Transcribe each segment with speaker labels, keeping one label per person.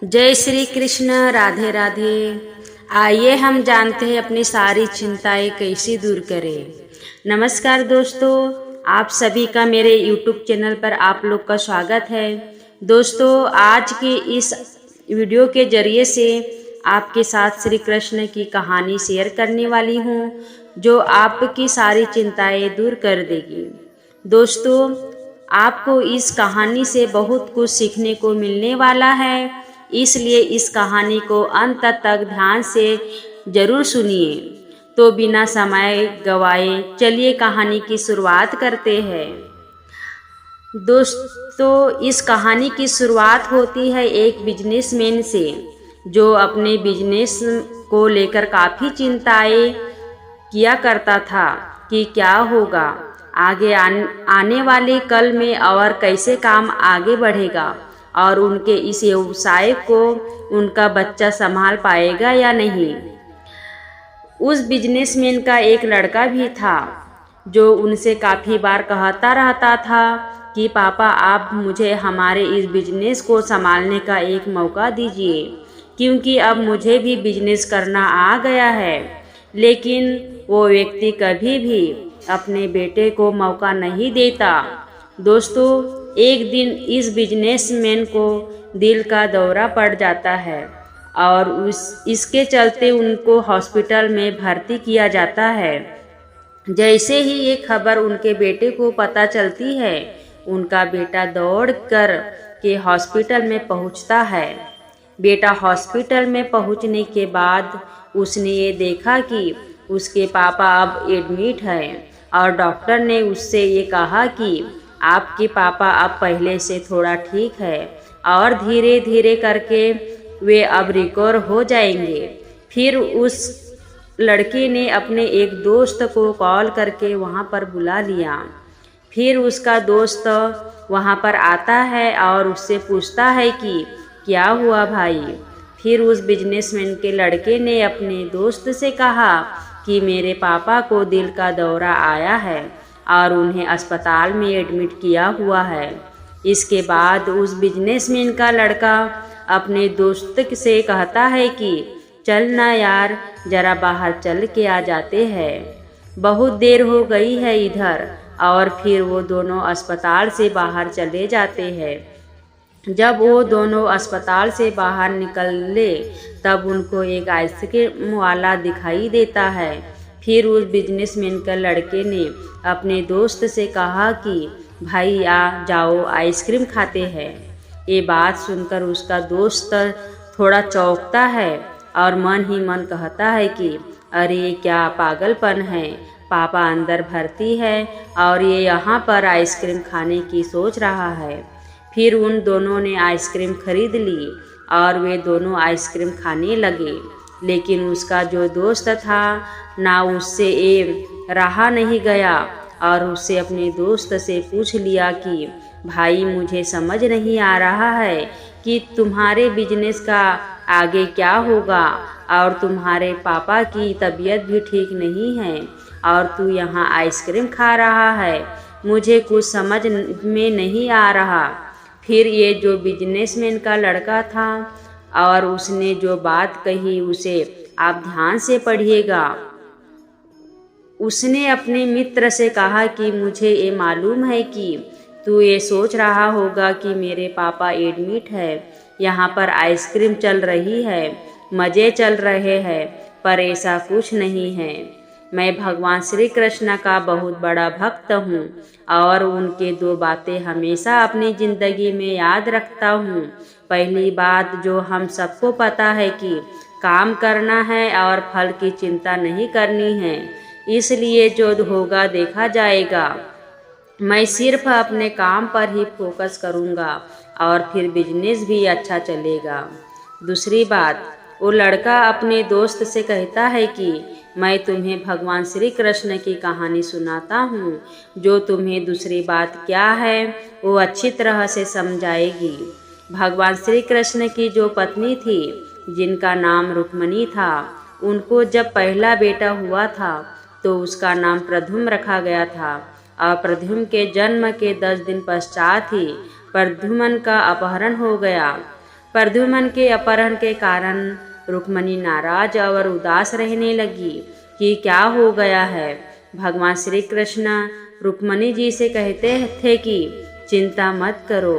Speaker 1: जय श्री कृष्ण। राधे राधे। आइए हम जानते हैं अपनी सारी चिंताएं कैसे दूर करें। नमस्कार दोस्तों, आप सभी का मेरे YouTube चैनल पर आप लोग का स्वागत है। दोस्तों, आज के इस वीडियो के जरिए से आपके साथ श्री कृष्ण की कहानी शेयर करने वाली हूँ, जो आपकी सारी चिंताएं दूर कर देगी। दोस्तों, आपको इस कहानी से बहुत कुछ सीखने को मिलने वाला है, इसलिए इस कहानी को अंत तक ध्यान से जरूर सुनिए। तो बिना समय गवाए चलिए कहानी की शुरुआत करते हैं। दोस्तों, इस कहानी की शुरुआत होती है एक बिजनेसमैन से, जो अपने बिजनेस को लेकर काफ़ी चिंताएं किया करता था कि क्या होगा आगे आने वाले कल में और कैसे काम आगे बढ़ेगा और उनके इस व्यवसाय को उनका बच्चा संभाल पाएगा या नहीं। उस बिजनेसमैन का एक लड़का भी था, जो उनसे काफ़ी बार कहता रहता था कि पापा, आप मुझे हमारे इस बिजनेस को संभालने का एक मौका दीजिए, क्योंकि अब मुझे भी बिजनेस करना आ गया है। लेकिन वो व्यक्ति कभी भी अपने बेटे को मौका नहीं देता। दोस्तों, एक दिन इस बिजनेसमैन को दिल का दौरा पड़ जाता है और इसके चलते उनको हॉस्पिटल में भर्ती किया जाता है। जैसे ही ये खबर उनके बेटे को पता चलती है, उनका बेटा दौड़ कर के हॉस्पिटल में पहुंचता है। बेटा हॉस्पिटल में पहुंचने के बाद उसने ये देखा कि उसके पापा अब एडमिट हैं और डॉक्टर ने उससे ये कहा कि आपके पापा अब पहले से थोड़ा ठीक है और धीरे धीरे करके वे अब रिकवर हो जाएंगे। फिर उस लड़के ने अपने एक दोस्त को कॉल करके वहाँ पर बुला लिया। फिर उसका दोस्त वहाँ पर आता है और उससे पूछता है कि क्या हुआ भाई। फिर उस बिजनेसमैन के लड़के ने अपने दोस्त से कहा कि मेरे पापा को दिल का दौरा आया है और उन्हें अस्पताल में एडमिट किया हुआ है। इसके बाद उस बिजनेसमैन का लड़का अपने दोस्त से कहता है कि चल ना यार, जरा बाहर चल के आ जाते हैं, बहुत देर हो गई है इधर। और फिर वो दोनों अस्पताल से बाहर चले जाते हैं। जब वो दोनों अस्पताल से बाहर निकले तब उनको एक आइसक्रीम वाला दिखाई देता है। फिर उस बिजनेसमैन के लड़के ने अपने दोस्त से कहा कि भाई आ जाओ, आइसक्रीम खाते हैं। ये बात सुनकर उसका दोस्त थोड़ा चौंकता है और मन ही मन कहता है कि अरे क्या पागलपन है, पापा अंदर भर्ती है और ये यहाँ पर आइसक्रीम खाने की सोच रहा है। फिर उन दोनों ने आइसक्रीम खरीद ली और वे दोनों आइसक्रीम खाने लगे। लेकिन उसका जो दोस्त था ना, उससे ये रहा नहीं गया और उससे अपने दोस्त से पूछ लिया कि भाई, मुझे समझ नहीं आ रहा है कि तुम्हारे बिजनेस का आगे क्या होगा और तुम्हारे पापा की तबीयत भी ठीक नहीं है और तू यहाँ आइसक्रीम खा रहा है, मुझे कुछ समझ में नहीं आ रहा। फिर ये जो बिजनेसमैन का लड़का था और उसने जो बात कही उसे आप ध्यान से पढ़िएगा। उसने अपने मित्र से कहा कि मुझे ये मालूम है कि तू ये सोच रहा होगा कि मेरे पापा एडमिट है, यहाँ पर आइसक्रीम चल रही है, मज़े चल रहे हैं, पर ऐसा कुछ नहीं है। मैं भगवान श्री कृष्ण का बहुत बड़ा भक्त हूँ और उनके दो बातें हमेशा अपनी ज़िंदगी में याद रखता हूँ। पहली बात जो हम सबको पता है कि काम करना है और फल की चिंता नहीं करनी है, इसलिए जो होगा देखा जाएगा। मैं सिर्फ अपने काम पर ही फोकस करूँगा और फिर बिजनेस भी अच्छा चलेगा। दूसरी बात, वो लड़का अपने दोस्त से कहता है कि मैं तुम्हें भगवान श्री कृष्ण की कहानी सुनाता हूँ, जो तुम्हें दूसरी बात क्या है वो अच्छी तरह से समझाएगी। भगवान श्री कृष्ण की जो पत्नी थी, जिनका नाम रुक्मणी था, उनको जब पहला बेटा हुआ था तो उसका नाम प्रद्युम्न रखा गया था और प्रद्युम्न के जन्म के 10 दिन पश्चात ही प्रद्युम्न का अपहरण हो गया। प्रद्युम्न के अपहरण के कारण रुक्मिणी नाराज और उदास रहने लगी कि क्या हो गया है। भगवान श्री कृष्ण रुक्मिणी जी से कहते थे कि चिंता मत करो,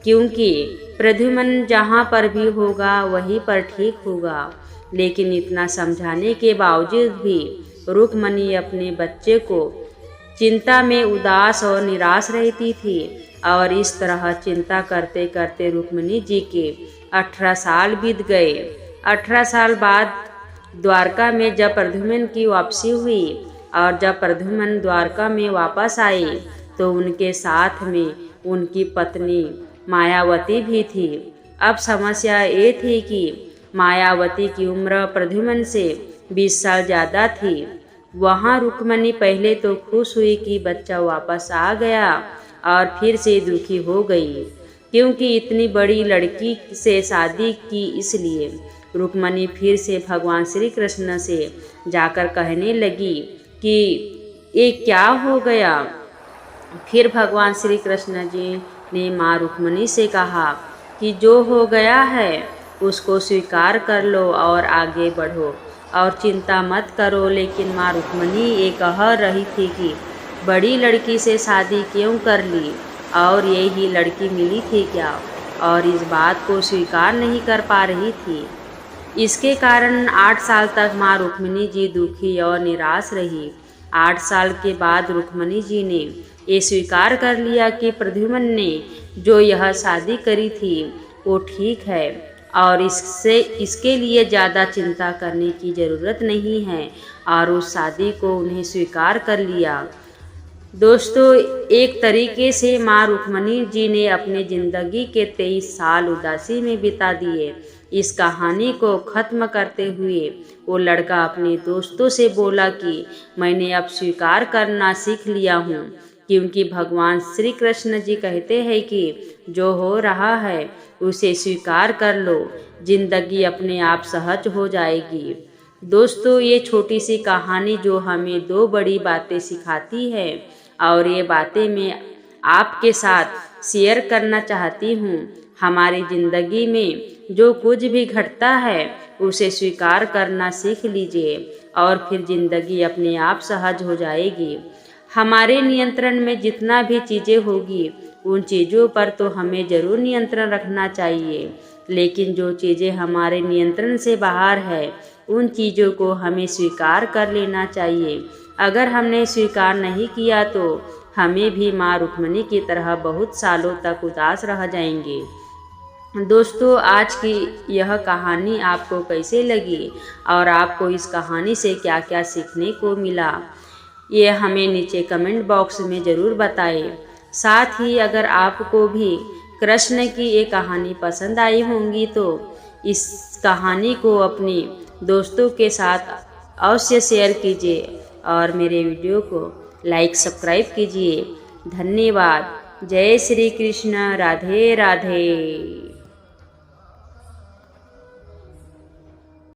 Speaker 1: क्योंकि प्रद्युम्न जहाँ पर भी होगा वहीं पर ठीक होगा। लेकिन इतना समझाने के बावजूद भी रुक्मिणी अपने बच्चे को चिंता में उदास और निराश रहती थी। और इस तरह चिंता करते करते रुक्मिणी जी के 18 साल बीत गए। 18 साल बाद द्वारका में जब प्रद्युम्न की वापसी हुई और जब प्रद्युम्न द्वारका में वापस आए तो उनके साथ में उनकी पत्नी मायावती भी थी। अब समस्या ये थी कि मायावती की उम्र प्रद्युम्न से 20 साल ज़्यादा थी। वहाँ रुक्मिणी पहले तो खुश हुई कि बच्चा वापस आ गया और फिर से दुखी हो गई, क्योंकि इतनी बड़ी लड़की से शादी की। इसलिए रुक्मिणी फिर से भगवान श्री कृष्ण से जाकर कहने लगी कि ये क्या हो गया। फिर भगवान श्री कृष्ण जी ने माँ रुक्मिणी से कहा कि जो हो गया है उसको स्वीकार कर लो और आगे बढ़ो और चिंता मत करो। लेकिन माँ रुक्मिणी ये कह रही थी कि बड़ी लड़की से शादी क्यों कर ली और यही लड़की मिली थी क्या, और इस बात को स्वीकार नहीं कर पा रही थी। इसके कारण 8 साल तक माँ रुक्मिणी जी दुखी और निराश रही। 8 साल के बाद रुक्मिणी जी ने ये स्वीकार कर लिया कि प्रद्युम्न ने जो यह शादी करी थी वो ठीक है और इसके लिए ज़्यादा चिंता करने की ज़रूरत नहीं है, और उस शादी को उन्हें स्वीकार कर लिया। दोस्तों, एक तरीके से माँ रुक्मिणी जी ने अपनी ज़िंदगी के 23 साल उदासी में बिता दिए। इस कहानी को ख़त्म करते हुए वो लड़का अपने दोस्तों से बोला कि मैंने अब स्वीकार करना सीख लिया हूँ, क्योंकि भगवान श्री कृष्ण जी कहते हैं कि जो हो रहा है उसे स्वीकार कर लो, जिंदगी अपने आप सहज हो जाएगी। दोस्तों, ये छोटी सी कहानी जो हमें 2 बड़ी बातें सिखाती है और ये बातें मैं आपके साथ शेयर करना चाहती हूँ। हमारी ज़िंदगी में जो कुछ भी घटता है उसे स्वीकार करना सीख लीजिए और फिर ज़िंदगी अपने आप सहज हो जाएगी। हमारे नियंत्रण में जितना भी चीज़ें होगी उन चीज़ों पर तो हमें ज़रूर नियंत्रण रखना चाहिए, लेकिन जो चीज़ें हमारे नियंत्रण से बाहर है उन चीज़ों को हमें स्वीकार कर लेना चाहिए। अगर हमने स्वीकार नहीं किया तो हमें भी माँ रुक्मिणी की तरह बहुत सालों तक उदास रह जाएंगे। दोस्तों, आज की यह कहानी आपको कैसे लगी और आपको इस कहानी से क्या क्या सीखने को मिला, ये हमें नीचे कमेंट बॉक्स में ज़रूर बताएं। साथ ही अगर आपको भी कृष्ण की ये कहानी पसंद आई होंगी तो इस कहानी को अपने दोस्तों के साथ अवश्य शेयर कीजिए और मेरे वीडियो को लाइक सब्सक्राइब कीजिए। धन्यवाद। जय श्री कृष्ण। राधे राधे।